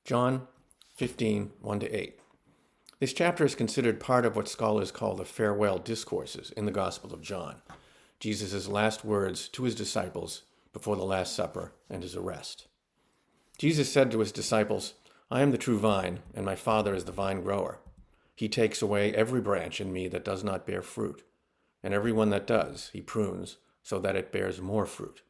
John 15, 1-8. This chapter is considered part of what scholars call the farewell discourses in the Gospel of John, Jesus' last words to his disciples before the Last Supper and his arrest. Jesus said to his disciples, "I am the true vine, and my Father is the vine grower. He takes away every branch in me that does not bear fruit, and every one that does, he prunes so that it bears more fruit."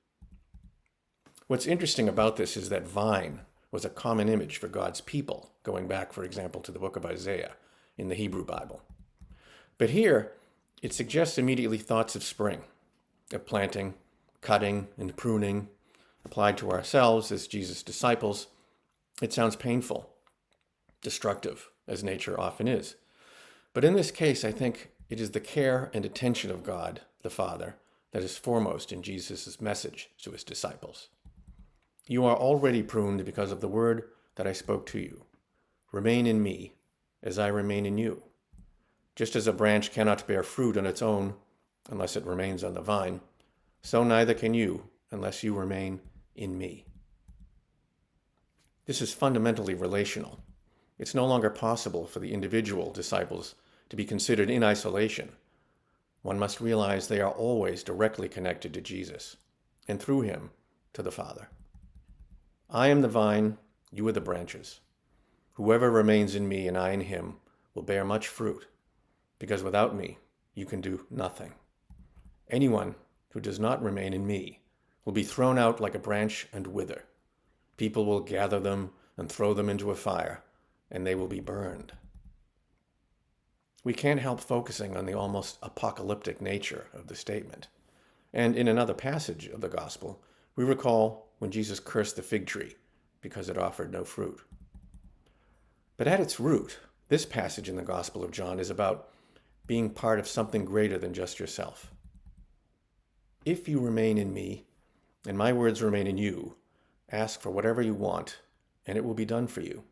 What's interesting about this is that vine was a common image for God's people, going back, for example, to the book of Isaiah in the Hebrew Bible. But here, it suggests immediately thoughts of spring, of planting, cutting, and pruning. Applied to ourselves as Jesus' disciples, it sounds painful, destructive, as nature often is. But in this case, I think it is the care and attention of God, the Father, that is foremost in Jesus' message to his disciples. "You are already pruned because of the word that I spoke to you. Remain in me, as I remain in you. Just as a branch cannot bear fruit on its own unless it remains on the vine, so neither can you unless you remain in me." This is fundamentally relational. It's no longer possible for the individual disciples to be considered in isolation. One must realize they are always directly connected to Jesus, and through him to the Father. "I am the vine, you are the branches. Whoever remains in me and I in him will bear much fruit, because without me you can do nothing. Anyone who does not remain in me will be thrown out like a branch and wither. People will gather them and throw them into a fire, and they will be burned." We can't help focusing on the almost apocalyptic nature of the statement. And in another passage of the gospel, we recall when Jesus cursed the fig tree because it offered no fruit. But at its root, this passage in the Gospel of John is about being part of something greater than just yourself. "If you remain in me, and my words remain in you, ask for whatever you want, and it will be done for you.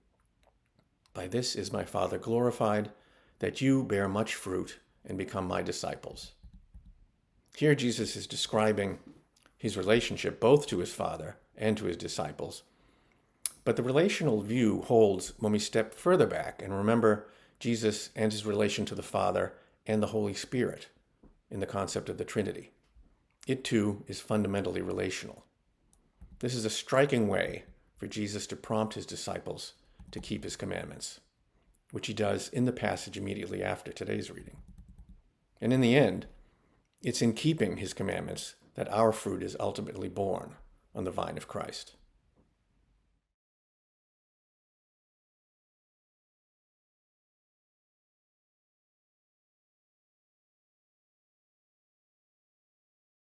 By this is my Father glorified, that you bear much fruit and become my disciples." Here Jesus is describing his relationship both to his Father and to his disciples. But the relational view holds when we step further back and remember Jesus and his relation to the Father and the Holy Spirit in the concept of the Trinity. It too is fundamentally relational. This is a striking way for Jesus to prompt his disciples to keep his commandments, which he does in the passage immediately after today's reading. And in the end, it's in keeping his commandments that our fruit is ultimately born on the vine of Christ.